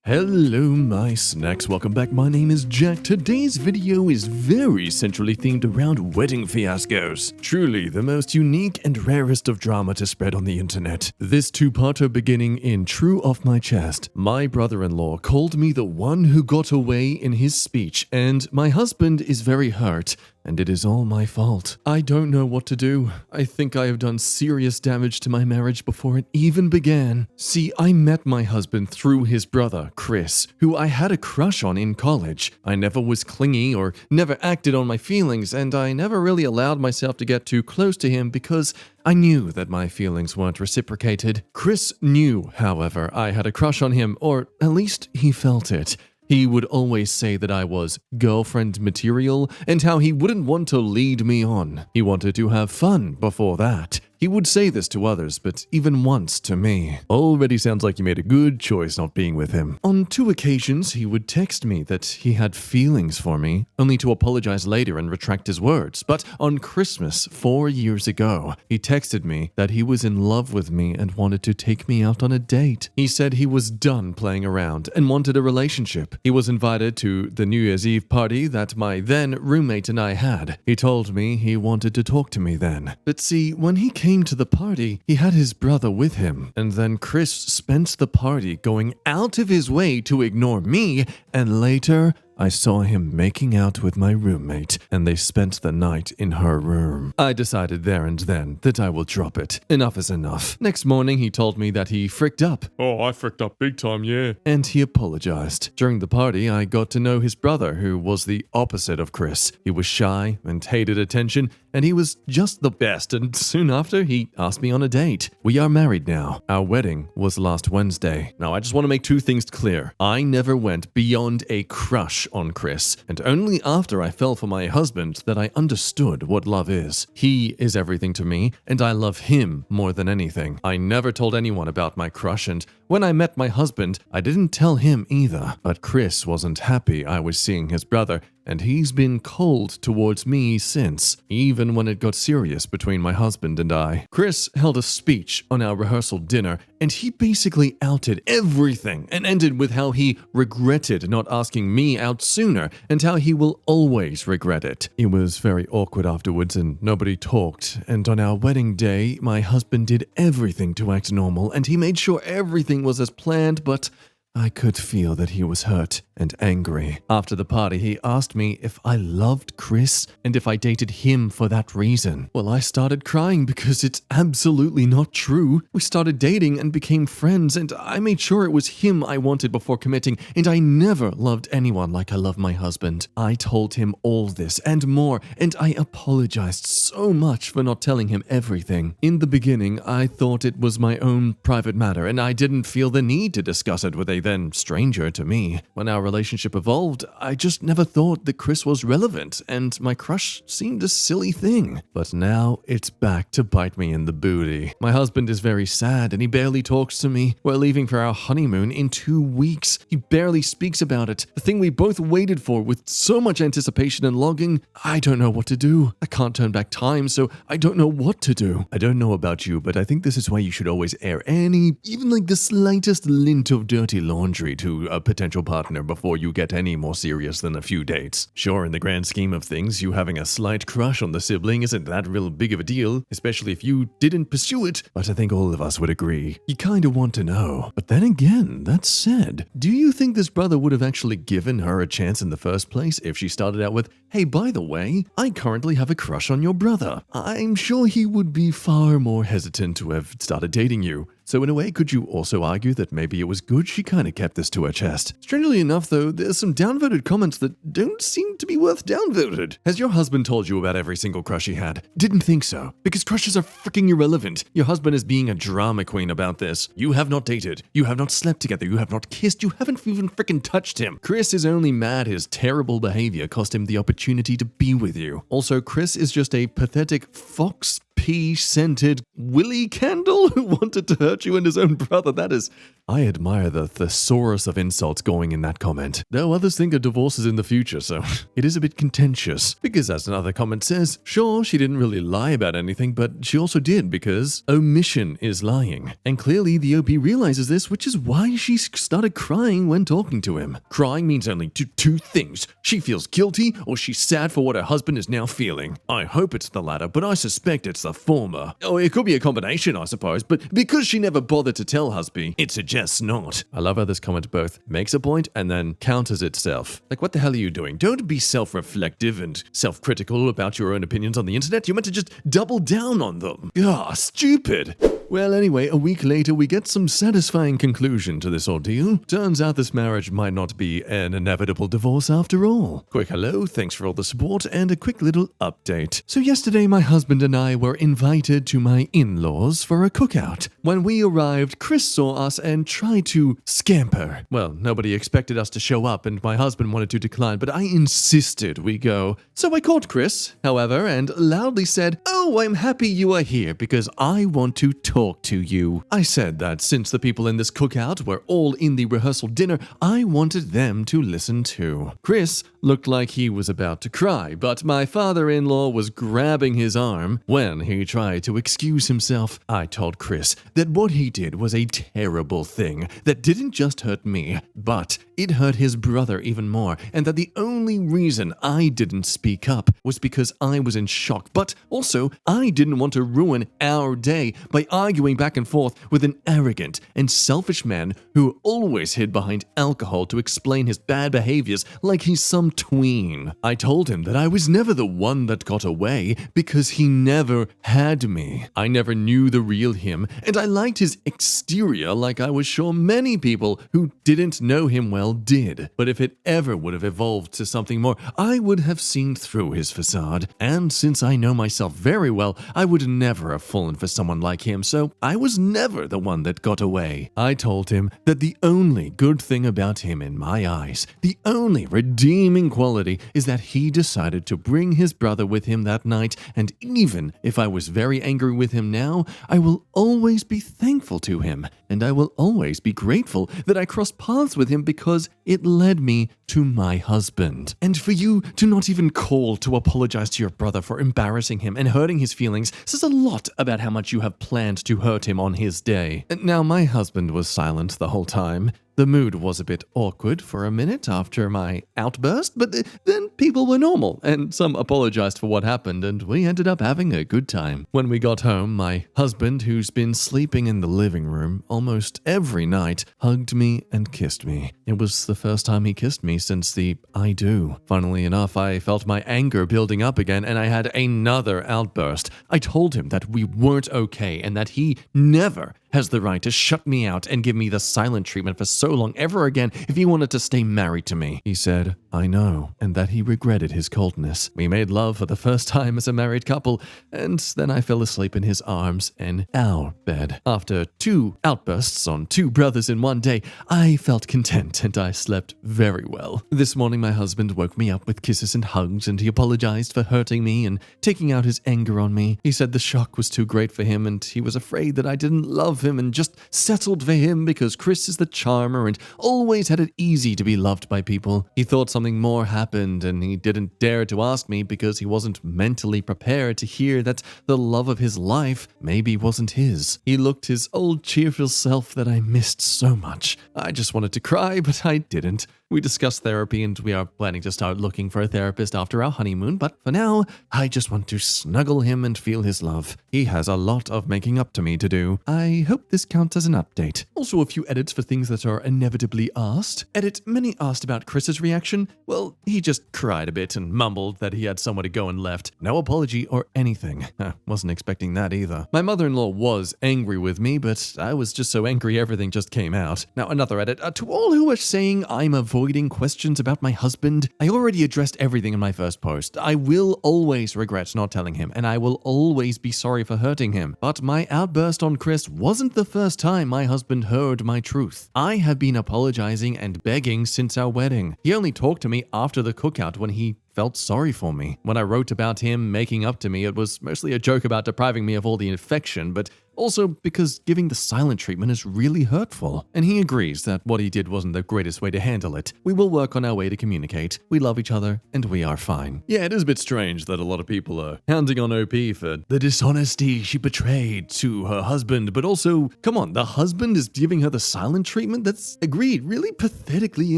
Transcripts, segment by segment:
Hello my snacks, welcome back. My name is Jack. Today's video is very centrally themed around wedding fiascos. Truly the most unique and rarest of drama to spread on the internet. This two-parter beginning in true off my chest. My brother-in-law called me the one who got away in his speech, and my husband is very hurt. And it is all my fault. I don't know what to do. I think I have done serious damage to my marriage before it even began. See, I met my husband through his brother, Chris, who I had a crush on in college. I never was clingy or never acted on my feelings, and I never really allowed myself to get too close to him because I knew that my feelings weren't reciprocated. Chris knew, however, I had a crush on him, or at least he felt it. He would always say that I was girlfriend material and how he wouldn't want to lead me on. He wanted to have fun before that. He would say this to others, but even once to me. Already sounds like you made a good choice not being with him. On 2 occasions, he would text me that he had feelings for me, only to apologize later and retract his words. But on Christmas 4 years ago, he texted me that he was in love with me and wanted to take me out on a date. He said he was done playing around and wanted a relationship. He was invited to the New Year's Eve party that my then roommate and I had. He told me he wanted to talk to me then. But see, when he came to the party, he had his brother with him, and then Chris spent the party going out of his way to ignore me, and later I saw him making out with my roommate, and they spent the night in her room. I decided there and then that I will drop it. Enough is enough. Next morning, he told me that he fricked up. Oh, I fricked up big time, yeah. And he apologized. During the party, I got to know his brother, who was the opposite of Chris. He was shy and hated attention, and he was just the best, and soon after, he asked me on a date. We are married now. Our wedding was last Wednesday. Now, I just want to make 2 things clear. I never went beyond a crush on Chris, and only after I fell for my husband that I understood what love is. He is everything to me, and I love him more than anything. I never told anyone about my crush, and when I met my husband, I didn't tell him either. But Chris wasn't happy I was seeing his brother, and he's been cold towards me since, even when it got serious between my husband and I. Chris held a speech on our rehearsal dinner, and he basically outed everything and ended with how he regretted not asking me out sooner and how he will always regret it. It was very awkward afterwards and nobody talked, and on our wedding day, my husband did everything to act normal and he made sure everything was as planned, but I could feel that he was hurt and angry. After the party, he asked me if I loved Chris and if I dated him for that reason. Well, I started crying because it's absolutely not true. We started dating and became friends, and I made sure it was him I wanted before committing, and I never loved anyone like I love my husband. I told him all this and more, and I apologized so much for not telling him everything. In the beginning, I thought it was my own private matter, and I didn't feel the need to discuss it with a then stranger to me. When our relationship evolved, I just never thought that Chris was relevant, and my crush seemed a silly thing. But now it's back to bite me in the booty. My husband is very sad and he barely talks to me. We're leaving for our honeymoon in 2 weeks. He barely speaks about it. The thing we both waited for with so much anticipation and longing. I don't know what to do. I can't turn back time, so I don't know what to do. I don't know about you, but I think this is why you should always air even like the slightest lint of dirty laundry to a potential partner before you get any more serious than a few dates. Sure, in the grand scheme of things, you having a slight crush on the sibling isn't that real big of a deal, especially if you didn't pursue it, but I think all of us would agree. You kinda want to know. But then again, that said, do you think this brother would have actually given her a chance in the first place if she started out with, "Hey, by the way, I currently have a crush on your brother"? I'm sure he would be far more hesitant to have started dating you. So in a way, could you also argue that maybe it was good she kinda kept this to her chest? Strangely enough though, there's some downvoted comments that don't seem to be worth downvoted. Has your husband told you about every single crush he had? Didn't think so. Because crushes are freaking irrelevant. Your husband is being a drama queen about this. You have not dated. You have not slept together. You have not kissed. You haven't even freaking touched him. Chris is only mad his terrible behavior cost him the opportunity to be with you. Also, Chris is just a pathetic fox pea-scented willy candle who wanted to hurt you and his own brother. That is... I admire the thesaurus of insults going in that comment. Though others think a divorce is in the future, so it is a bit contentious. Because as another comment says, sure, she didn't really lie about anything, but she also did because omission is lying. And clearly the OP realizes this, which is why she started crying when talking to him. Crying means only two things. She feels guilty or she's sad for what her husband is now feeling. I hope it's the latter, but I suspect it's the former. Oh, it could be a combination, I suppose, but because she never bothered to tell husband, it suggests not. I love how this comment both makes a point and then counters itself. Like, what the hell are you doing? Don't be self-reflective and self-critical about your own opinions on the internet. You're meant to just double down on them. Ah, stupid. Well, anyway, a week later, we get some satisfying conclusion to this ordeal. Turns out this marriage might not be an inevitable divorce after all. Quick hello, thanks for all the support, and a quick little update. So yesterday, my husband and I were invited to my in-laws for a cookout. When we arrived, Chris saw us and tried to scamper. Well, nobody expected us to show up, and my husband wanted to decline, but I insisted we go. So I called Chris, however, and loudly said, "Oh, I'm happy you are here because I want to talk to you." I said that since the people in this cookout were all in the rehearsal dinner, I wanted them to listen too. Chris looked like he was about to cry, but my father-in-law was grabbing his arm when he tried to excuse himself. I told Chris that what he did was a terrible thing that didn't just hurt me, but it hurt his brother even more, and that the only reason I didn't speak up was because I was in shock, but also I didn't want to ruin our day by arguing back and forth with an arrogant and selfish man who always hid behind alcohol to explain his bad behaviors like he's some tween. I told him that I was never the one that got away because he never had me. I never knew the real him, and I liked his exterior like I was sure many people who didn't know him well did. But if it ever would have evolved to something more, I would have seen through his facade. And since I know myself very well, I would never have fallen for someone like him, so I was never the one that got away. I told him that the only good thing about him in my eyes, the only redeeming quality, is that he decided to bring his brother with him that night, and even if I was very angry with him now, I will always be thankful to him, and I will always be grateful that I crossed paths with him because it led me to my husband. And for you to not even call to apologize to your brother for embarrassing him and hurting his feelings says a lot about how much you have planned to hurt him on his day. Now, my husband was silent the whole time. The mood was a bit awkward for a minute after my outburst, but then people were normal, and some apologized for what happened, and we ended up having a good time. When we got home, my husband, who's been sleeping in the living room almost every night, hugged me and kissed me. It was the first time he kissed me since the I do. Funnily enough, I felt my anger building up again, and I had another outburst. I told him that we weren't okay, and that he never has the right to shut me out and give me the silent treatment for so long ever again if he wanted to stay married to me. He said, I know, and that he regretted his coldness. We made love for the first time as a married couple, and then I fell asleep in his arms in our bed. After 2 outbursts on 2 brothers in one day, I felt content and I slept very well. This morning my husband woke me up with kisses and hugs, and he apologized for hurting me and taking out his anger on me. He said the shock was too great for him and he was afraid that I didn't love him and just settled for him because Chris is the charmer and always had it easy to be loved by people. He thought something more happened and he didn't dare to ask me because he wasn't mentally prepared to hear that the love of his life maybe wasn't his. He looked his old cheerful self that I missed so much. I just wanted to cry, but I didn't. We discussed therapy and we are planning to start looking for a therapist after our honeymoon, but for now, I just want to snuggle him and feel his love. He has a lot of making up to me to do. I hope this counts as an update. Also, a few edits for things that are inevitably asked. Edit, many asked about Chris's reaction. Well, he just cried a bit and mumbled that he had somewhere to go and left. No apology or anything. Wasn't expecting that either. My mother-in-law was angry with me, but I was just so angry everything just came out. Now, another edit. To all who are saying I'm avoiding questions about my husband, I already addressed everything in my first post. I will always regret not telling him, and I will always be sorry for hurting him. But my outburst on Chris wasn't wasn't the first time my husband heard my truth. I have been apologizing and begging since our wedding. He only talked to me after the cookout when he felt sorry for me. When I wrote about him making up to me, it was mostly a joke about depriving me of all the affection, but also because giving the silent treatment is really hurtful. And he agrees that what he did wasn't the greatest way to handle it. We will work on our way to communicate. We love each other, and we are fine. Yeah, it is a bit strange that a lot of people are hounding on OP for the dishonesty she betrayed to her husband, but also, come on, the husband is giving her the silent treatment? That's agreed, really pathetically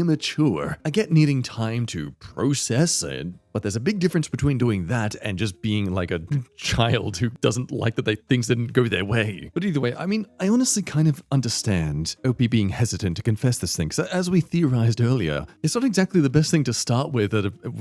immature. I get needing time to process it, but there's a big difference between doing that and just being like a child who doesn't like that things didn't go their way. But either way, I mean, I honestly kind of understand OP being hesitant to confess this thing. So as we theorized earlier, it's not exactly the best thing to start with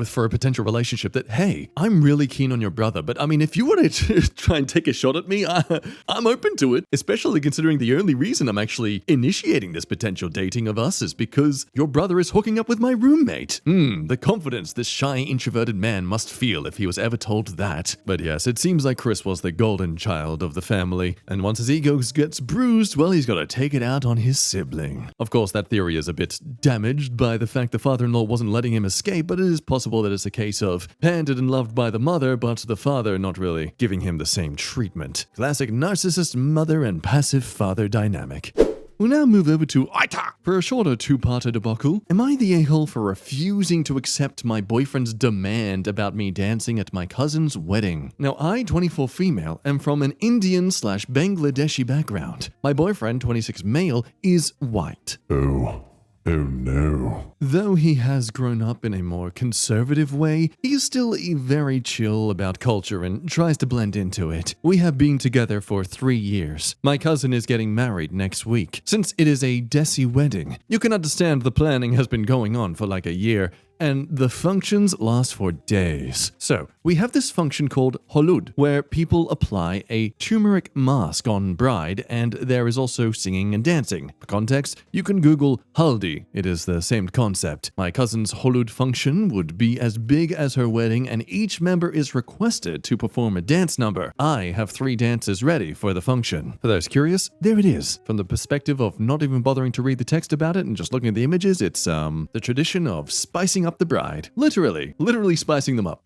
for a potential relationship that, hey, I'm really keen on your brother, but I mean, if you wanted to try and take a shot at me, I'm open to it, especially considering the only reason I'm actually initiating this potential dating of us is because your brother is hooking up with my roommate. The confidence this shy, introverted man must feel if he was ever told that. But yes, it seems like Chris was the golden child of the family, and once his ego gets bruised, well, he's got to take it out on his sibling. Of course, that theory is a bit damaged by the fact the father-in-law wasn't letting him escape, but it is possible that it's a case of parented and loved by the mother, but the father not really giving him the same treatment. Classic narcissist mother and passive father dynamic. We'll now move over to Aita for a shorter two-parter debacle. Am I the a-hole for refusing to accept my boyfriend's demand about me dancing at my cousin's wedding? Now, I, 24 female, am from an Indian/Bangladeshi background. My boyfriend, 26 male, is white. Oh no. Though he has grown up in a more conservative way, he is still very chill about culture and tries to blend into it. We have been together for 3 years. My cousin is getting married next week. Since it is a Desi wedding, you can understand the planning has been going on for like a year, and the functions last for days. So, we have this function called holud, where people apply a turmeric mask on bride, and there is also singing and dancing. For context, you can Google haldi. It is the same concept. My cousin's holud function would be as big as her wedding, and each member is requested to perform a dance number. I have 3 dances ready for the function. For those curious, there it is. From the perspective of not even bothering to read the text about it and just looking at the images, it's the tradition of spicing up the bride. Literally spicing them up.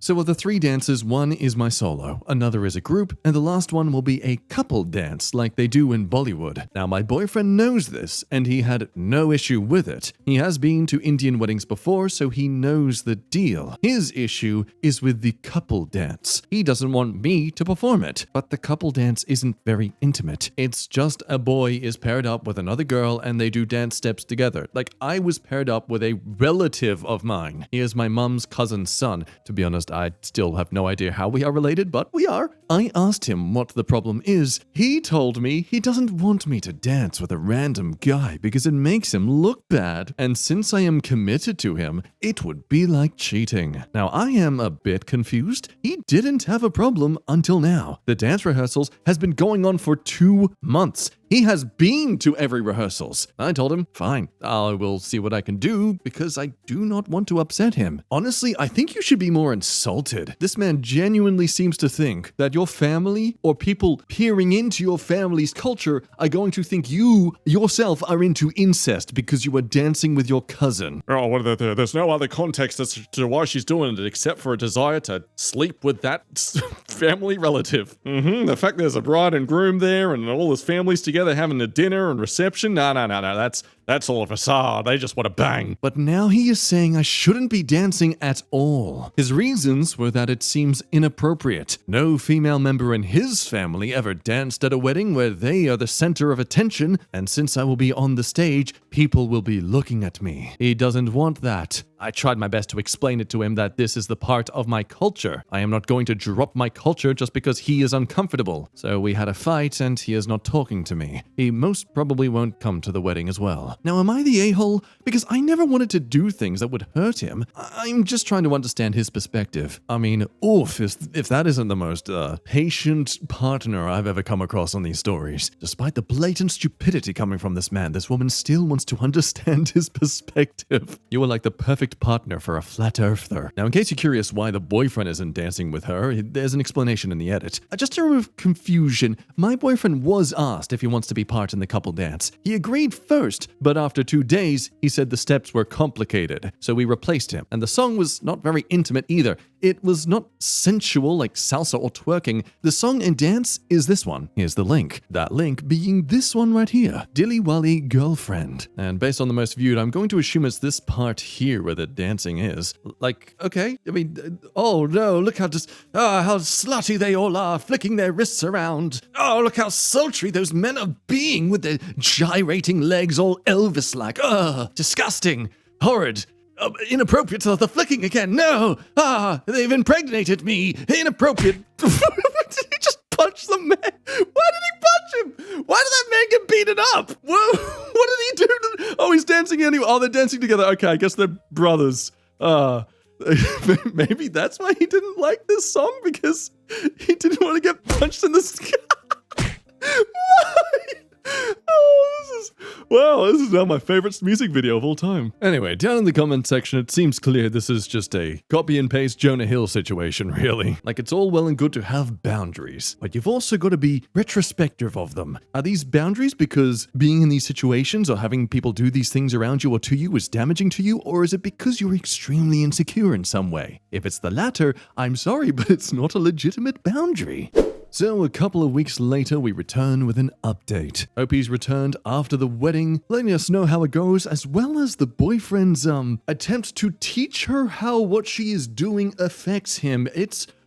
So of the 3 dances, one is my solo, another is a group, and the last one will be a couple dance like they do in Bollywood. Now my boyfriend knows this, and he had no issue with it. He has been to Indian weddings before, so he knows the deal. His issue is with the couple dance. He doesn't want me to perform it, but the couple dance isn't very intimate. It's just a boy is paired up with another girl and they do dance steps together. Like, I was paired up with a relative of mine. He is my mum's cousin's son. To be honest, I still have no idea how we are related, but we are. I asked him what the problem is. He told me he doesn't want me to dance with a random guy because it makes him look bad, and since I am committed to him, it would be like cheating. Now, I am a bit confused. He didn't have a problem until now. The dance rehearsals has been going on for 2 months. He has been to every rehearsals. I told him, fine, I will see what I can do because I do not want to upset him. Honestly, I think you should be more insulted. This man genuinely seems to think that your family or people peering into your family's culture are going to think you yourself are into incest because you are dancing with your cousin. Oh, there's no other context as to why she's doing it except for a desire to sleep with that family relative. The fact there's a bride and groom there and all his family's together having a dinner and reception. No, that's all a facade. They just want to bang. But now he is saying I shouldn't be dancing at all. His reasons were that it seems inappropriate. No female member in his family ever danced at a wedding where they are the center of attention, and since I will be on the stage, people will be looking at me. He doesn't want that. I tried my best to explain it to him that this is the part of my culture. I am not going to drop my culture just because he is uncomfortable. So we had a fight and he is not talking to me. He most probably won't come to the wedding as well. Now, am I the a-hole? Because I never wanted to do things that would hurt him. I'm just trying to understand his perspective. I mean, oof, if that isn't the most patient partner I've ever come across on these stories. Despite the blatant stupidity coming from this man, this woman still wants to understand his perspective. You are like the perfect partner for a flat earther. Now, in case you're curious why the boyfriend isn't dancing with her, there's an explanation in the edit. Just to remove confusion, my boyfriend was asked if he wants to be part in the couple dance. He agreed first, but after 2 days, he said the steps were complicated, so we replaced him. And the song was not very intimate either. It was not sensual like salsa or twerking. The song and dance is this one. Here's the link. That link being this one right here. Dilly Wally Girlfriend. And based on the most viewed, I'm going to assume it's this part here where the dancing is. Like, okay, I mean, oh no, look how how slutty they all are, flicking their wrists around. Oh, look how sultry those men are being with their gyrating legs all Elvis-like. Ugh, disgusting, horrid. Inappropriate, so the flicking again. No! They've impregnated me. Inappropriate. Did he just punch the man? Why did he punch him? Why did that man get beaten up? Whoa, what did he do? Oh, he's dancing anyway. Oh, they're dancing together. Okay, I guess they're brothers. Maybe that's why he didn't like this song, because he didn't want to get punched in the sky. Why? Oh, this is now my favorite music video of all time. Anyway, down in the comment section, it seems clear this is just a copy and paste Jonah Hill situation, really. Like, it's all well and good to have boundaries, but you've also got to be retrospective of them. Are these boundaries because being in these situations or having people do these things around you or to you is damaging to you, or is it because you're extremely insecure in some way? If it's the latter, I'm sorry, but it's not a legitimate boundary. So a couple of weeks later, we return with an update. OP's returned after the wedding, letting us know how it goes, as well as the boyfriend's attempt to teach her how what she is doing affects him.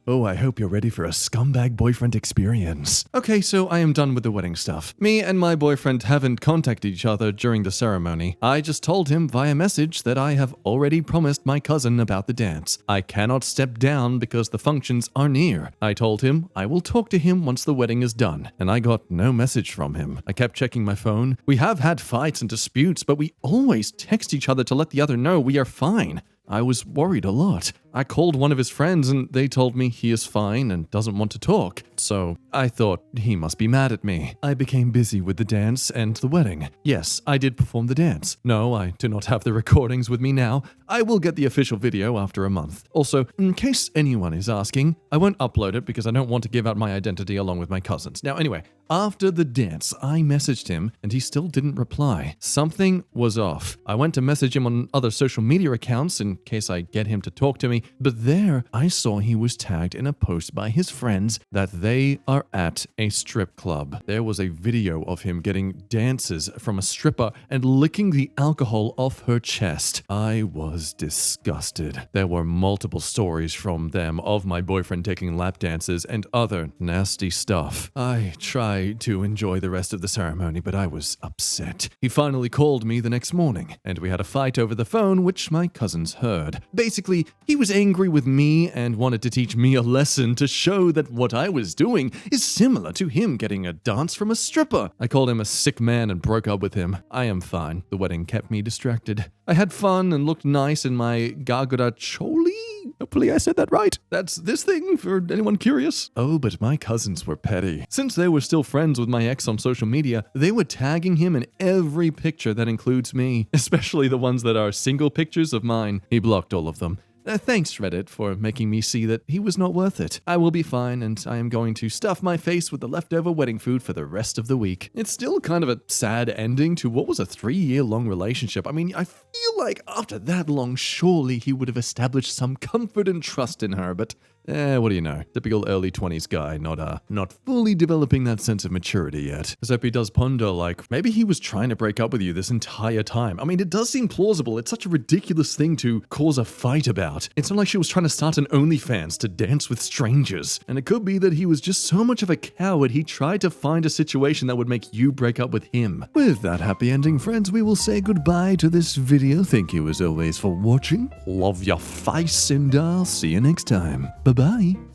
Oh, I hope you're ready for a scumbag boyfriend experience. Okay, so I am done with the wedding stuff. Me and my boyfriend haven't contacted each other during the ceremony. I just told him via message that I have already promised my cousin about the dance. I cannot step down because the functions are near. I told him I will talk to him once the wedding is done, and I got no message from him. I kept checking my phone. We have had fights and disputes, but we always text each other to let the other know we are fine. I was worried a lot. I called one of his friends and they told me he is fine and doesn't want to talk. So I thought he must be mad at me. I became busy with the dance and the wedding. Yes, I did perform the dance. No, I do not have the recordings with me now. I will get the official video after a month. Also, in case anyone is asking, I won't upload it because I don't want to give out my identity along with my cousins. Now anyway, after the dance, I messaged him and he still didn't reply. Something was off. I went to message him on other social media accounts in case I get him to talk to me, but there I saw he was tagged in a post by his friends that they are at a strip club. There was a video of him getting dances from a stripper and licking the alcohol off her chest. I was disgusted. There were multiple stories from them of my boyfriend taking lap dances and other nasty stuff. I tried to enjoy the rest of the ceremony, but I was upset. He finally called me the next morning, and we had a fight over the phone, which my cousins heard. Basically, he was angry with me and wanted to teach me a lesson to show that what I was doing is similar to him getting a dance from a stripper. I called him a sick man and broke up with him. I am fine. The wedding kept me distracted. I had fun and looked nice in my Gagara choli. Hopefully I said that right. That's this thing for anyone curious. Oh, but my cousins were petty. Since they were still friends with my ex on social media, they were tagging him in every picture that includes me, especially the ones that are single pictures of mine. He blocked all of them. Thanks, Reddit, for making me see that he was not worth it. I will be fine, and I am going to stuff my face with the leftover wedding food for the rest of the week. It's still kind of a sad ending to what was a 3-year-long relationship. I mean, I feel like after that long, surely he would have established some comfort and trust in her, but what do you know? Typical early 20s guy, not fully developing that sense of maturity yet. As Opie does ponder, like, maybe he was trying to break up with you this entire time. I mean, it does seem plausible. It's such a ridiculous thing to cause a fight about. It's not like she was trying to start an OnlyFans to dance with strangers. And it could be that he was just so much of a coward, he tried to find a situation that would make you break up with him. With that happy ending, friends, we will say goodbye to this video. Thank you as always for watching. Love your face, and I'll see you next time. Bye-bye.